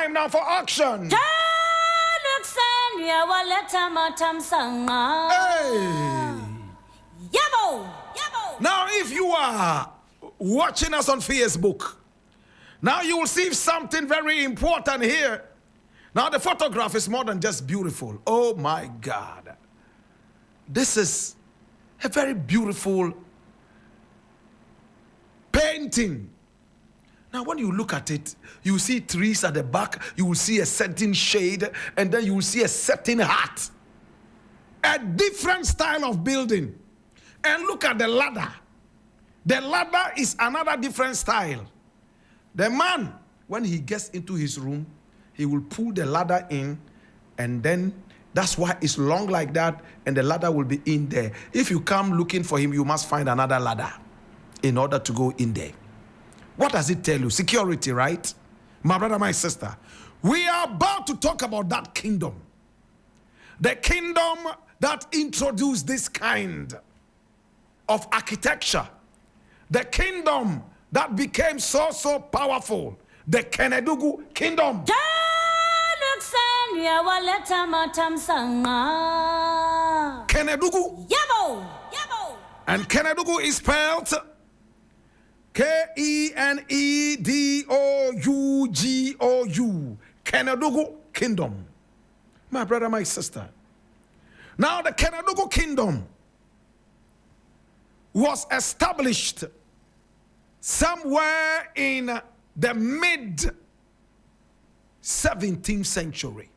Time now for auction. Hey. Now, if you are watching us on Facebook, now you will see something very important here. Now, the photograph is more than just beautiful. Oh my God. This is a very beautiful painting. Now, when you look at it, you see trees at the back, you will see a certain shade, and then you will see a certain hat. A different style of building. And look at the ladder. The ladder is another different style. The man, when he gets into his room, he will pull the ladder in, and then that's why it's long like that, and the ladder will be in there. If you come looking for him, you must find another ladder in order to go in there. What does it tell you? Security, right? My brother, my sister, we are about to talk about that kingdom. The kingdom that introduced this kind of architecture. The kingdom that became so powerful. The Kénédougou kingdom. Kénédougou. And Kénédougou is spelled Kenedougou. Kénédougou kingdom. My brother, my sister. Now the Kénédougou kingdom was established somewhere in the mid-17th century.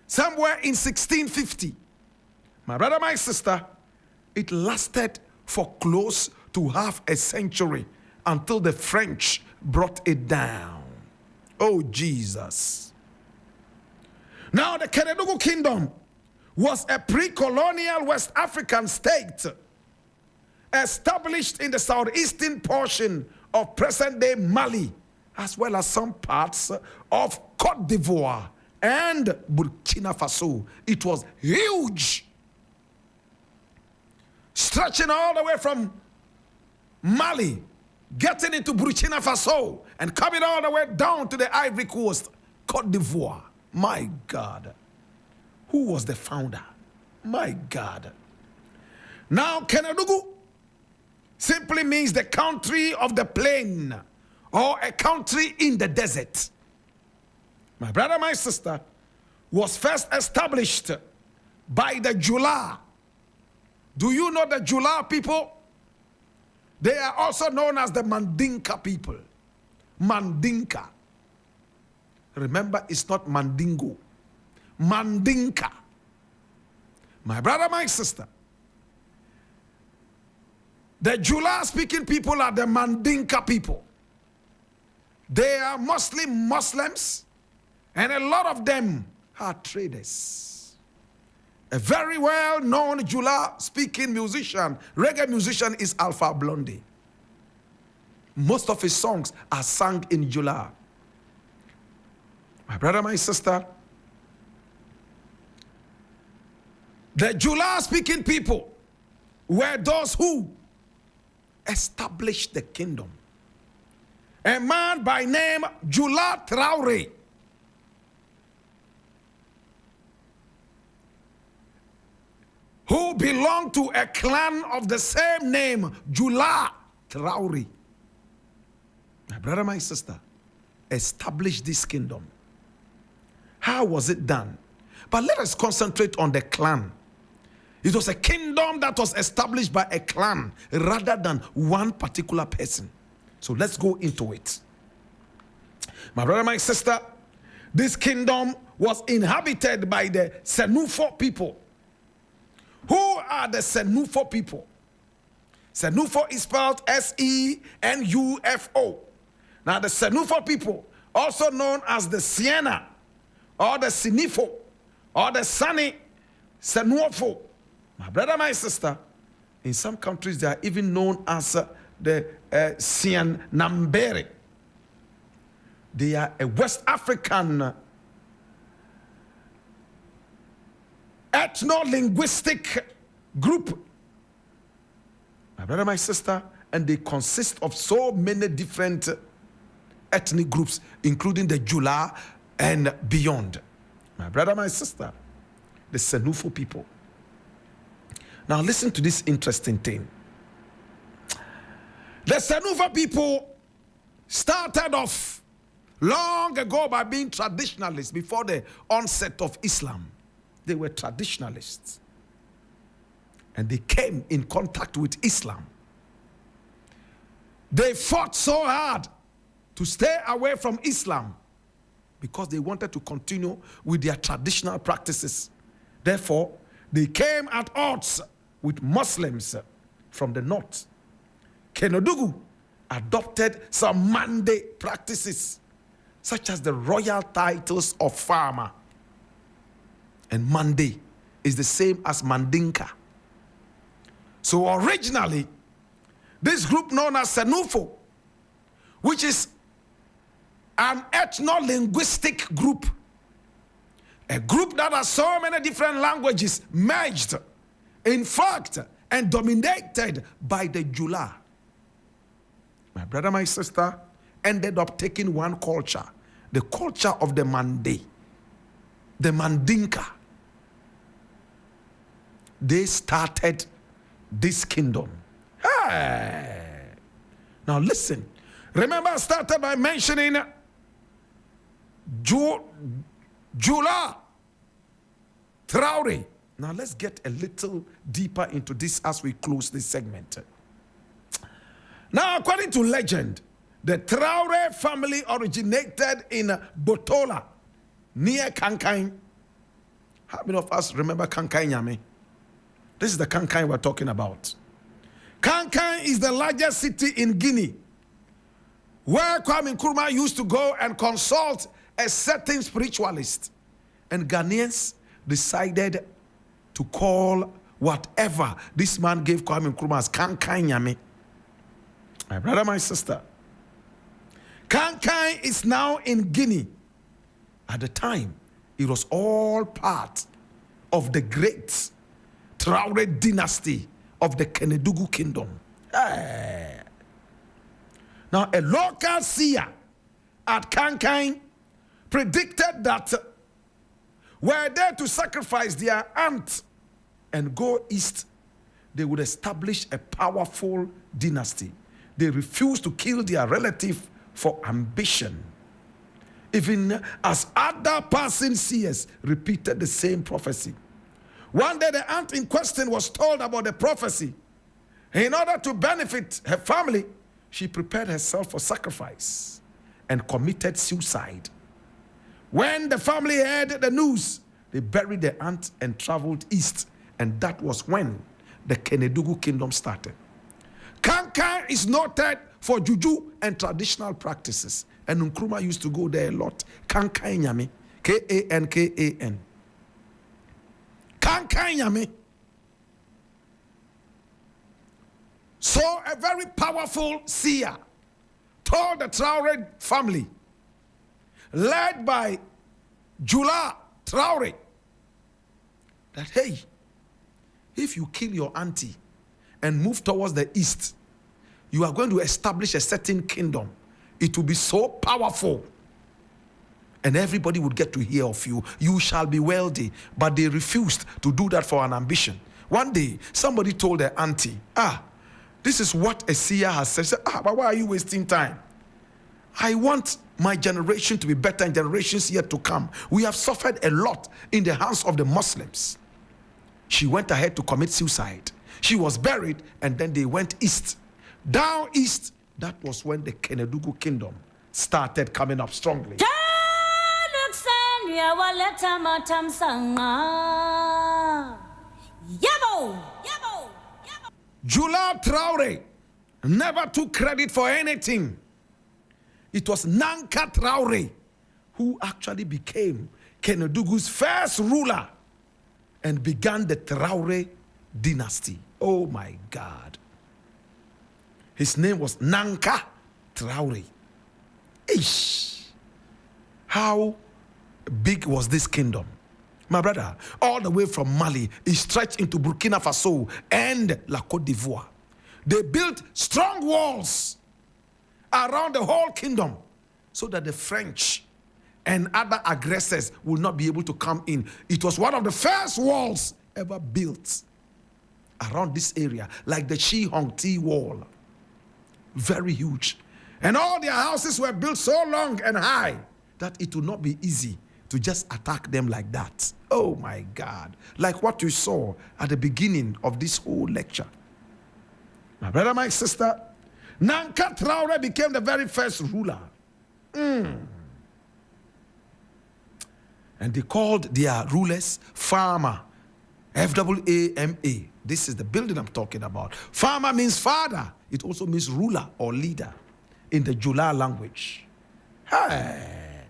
Somewhere in 1650. My brother, my sister, it lasted for close to half a century until the French brought it down. Oh, Jesus. Now, the Kénédougou kingdom was a pre-colonial West African state established in the southeastern portion of present-day Mali, as well as some parts of Côte d'Ivoire and Burkina Faso. It was huge, stretching all the way from Mali, getting into Burkina Faso, and coming all the way down to the Ivory Coast, Côte d'Ivoire. My God. Who was the founder? My God. Now, Kénédougou simply means the country of the plain, or a country in the desert. My brother, my sister, was first established by the Jula. Do you know the Jula people? They are also known as the Mandinka people. Mandinka. Remember, it's not Mandingo. Mandinka. My brother, my sister. The Jula speaking people are the Mandinka people. They are mostly Muslims, and a lot of them are traders. A very well-known Jula speaking musician, reggae musician, is Alpha Blondy. Most of his songs are sung in Jula. My brother, my sister, the Jula speaking people were those who established the kingdom. A man by name Jula Traoré, who belonged to a clan of the same name, Jula Traoré. My brother, my sister, established this kingdom. How was it done? But let us concentrate on the clan. It was a kingdom that was established by a clan rather than one particular person. So let's go into it. My brother, my sister, this kingdom was inhabited by the Senufo people. Who are the Senufo people? Senufo is spelled S-E-N-U-F-O. Now the Senufo people, also known as the Siena, or the Sinifo, or the Sani Senuofo. My brother, my sister, in some countries they are even known as the Sian Nambere. They are a West African ethno-linguistic group. My brother, my sister, and they consist of so many different ethnic groups, including the Jula, and beyond. My brother, my sister, the Senufo people. Now listen to this interesting thing. The Senufo people started off long ago by being traditionalists before the onset of Islam. They were traditionalists. And they came in contact with Islam. They fought so hard to stay away from Islam because they wanted to continue with their traditional practices. Therefore, they came at odds with Muslims from the north. Kénédougou adopted some Mande practices, such as the royal titles of farmer. And Mande is the same as Mandinka. So originally, this group known as Senufo, which is an ethno-linguistic group, a group that has so many different languages merged, in fact, and dominated by the Jula. My brother, my sister, ended up taking one culture, the culture of the Mande, the Mandinka. They started this kingdom. Hey. Now listen. Remember, I started by mentioning Jula Traore. Now let's get a little deeper into this as we close this segment. Now, according to legend, the Traore family originated in Botola, near Kankai. How many of us remember Kankai Nyame? This is the Kankai we're talking about. Kankai is the largest city in Guinea, where Kwame Nkrumah used to go and consult a certain spiritualist. And Ghanaians decided to call whatever this man gave Kwame Nkrumah as Kankai Nyame. My brother, my sister, Kankai is now in Guinea. At the time, it was all part of the great Traore dynasty of the Kénédougou kingdom. Hey. Now, a local seer at Kankai predicted that were they to sacrifice their aunt and go east, they would establish a powerful dynasty. They refused to kill their relative for ambition. Even as other passing seers repeated the same prophecy. One day the aunt in question was told about the prophecy. In order to benefit her family, she prepared herself for sacrifice and committed suicide. When the family heard the news, they buried the aunt and traveled east. And that was when the Kénédougou kingdom started. Kankai is noted for juju and traditional practices. And Nkrumah used to go there a lot. Kankai Nyame. K-A-N-K-A-N. Kankai Nyame. So a very powerful seer told the Traore family, led by Jula Traore, that hey, if you kill your auntie and move towards the east, you are going to establish a certain kingdom. It will be so powerful. And everybody would get to hear of you. You shall be wealthy. But they refused to do that for an ambition. One day, somebody told their auntie, this is what a seer has said. She said, but why are you wasting time? I want my generation to be better and generations yet to come. We have suffered a lot in the hands of the Muslims. She went ahead to commit suicide. She was buried, and then they went east. Down east, that was when the Kénédougou kingdom started coming up strongly. Jula Traore never took credit for anything. It was Nanka Traore who actually became Kénédougou's first ruler and began the Traore dynasty. Oh my God. His name was Nanka Traore. Ish. How big was this kingdom? My brother, all the way from Mali, it stretched into Burkina Faso and La Côte d'Ivoire. They built strong walls around the whole kingdom so that the French and other aggressors will not be able to come in. It was one of the first walls ever built around this area, like the Chi Hong Ti wall. Very huge. And all their houses were built so long and high that it would not be easy to just attack them like that. Oh my God. Like what you saw at the beginning of this whole lecture. My brother, my sister, Nanka Traore became the very first ruler. And they called their rulers Farmer. F-A-M-A. This is the building I'm talking about. Farmer means father. It also means ruler or leader in the Jula language. Hey.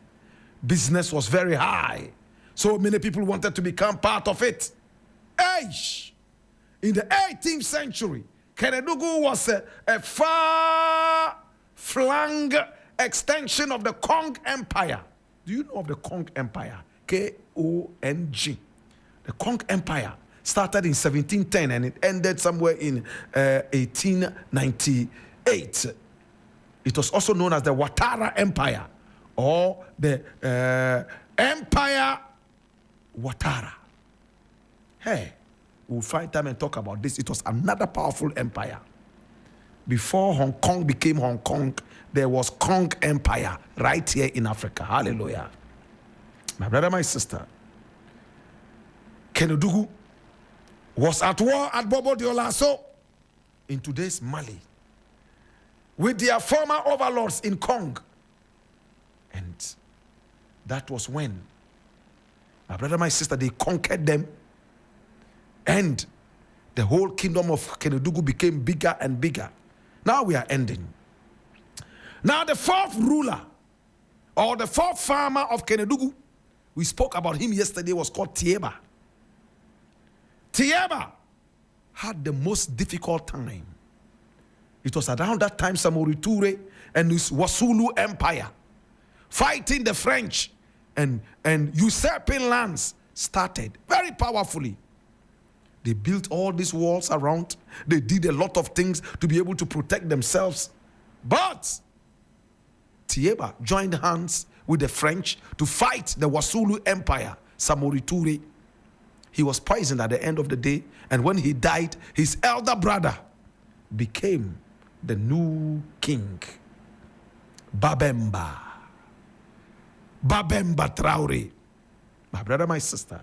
Business was very high. So many people wanted to become part of it. Eish. In the 18th century, Kénédougou was a far-flung extension of the Kong Empire. Do you know of the Kong Empire? K-O-N-G. The Kong Empire started in 1710 and it ended somewhere in 1898. It was also known as the Ouattara Empire or the Empire Ouattara. Hey, we'll find time and talk about this. It was another powerful empire. Before Hong Kong became Hong Kong, there was Kong Empire right here in Africa. Hallelujah. My brother, my sister, Kénédougou was at war at Bobo Dioulasso in today's Mali with their former overlords in Kong. And that was when, my brother, my sister, they conquered them, and the whole kingdom of Kénédougou became bigger and bigger. Now we are ending. Now the fourth ruler, or the fourth farmer of Kénédougou, we spoke about him yesterday, was called Tieba. Tieba had the most difficult time. It was around that time Samori Touré and his Wasulu Empire fighting the French and usurping lands started very powerfully. They built all these walls around. They did a lot of things to be able to protect themselves. But Tieba joined hands with the French to fight the Wasulu Empire, Samori Touré. He was poisoned at the end of the day, and when he died, his elder brother became the new king, Babemba Traore. My brother, my sister,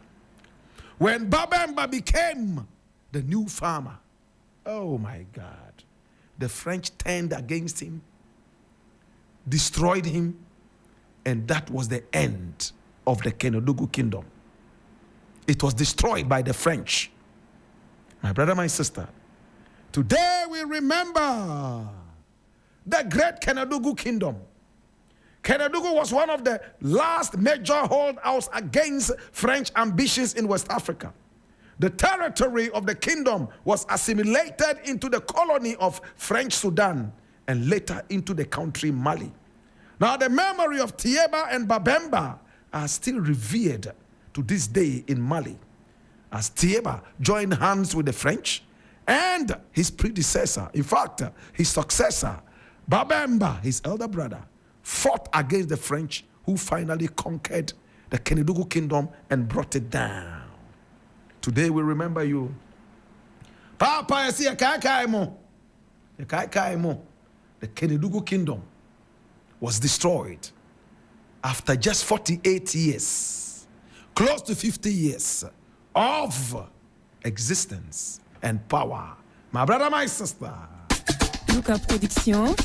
when Babemba became the new farmer, oh my God, the French turned against him, destroyed him, and that was the end of the Kénédougou kingdom. It was destroyed by the French. My brother, my sister, today we remember the great Kénédougou kingdom. Kénédougou was one of the last major holdouts against French ambitions in West Africa. The territory of the kingdom was assimilated into the colony of French Sudan and later into the country Mali. Now the memory of Tieba and Babemba are still revered to this day in Mali, as Tieba joined hands with the French and his predecessor, in fact, his successor, Babemba, his elder brother, fought against the French, who finally conquered the Kénédougou kingdom and brought it down. Today we remember you. Papa, you see a Kaikaimo. The Kénédougou kingdom was destroyed after just 48 years. Close to 50 years of existence and power. My brother, my sister. Luca Production.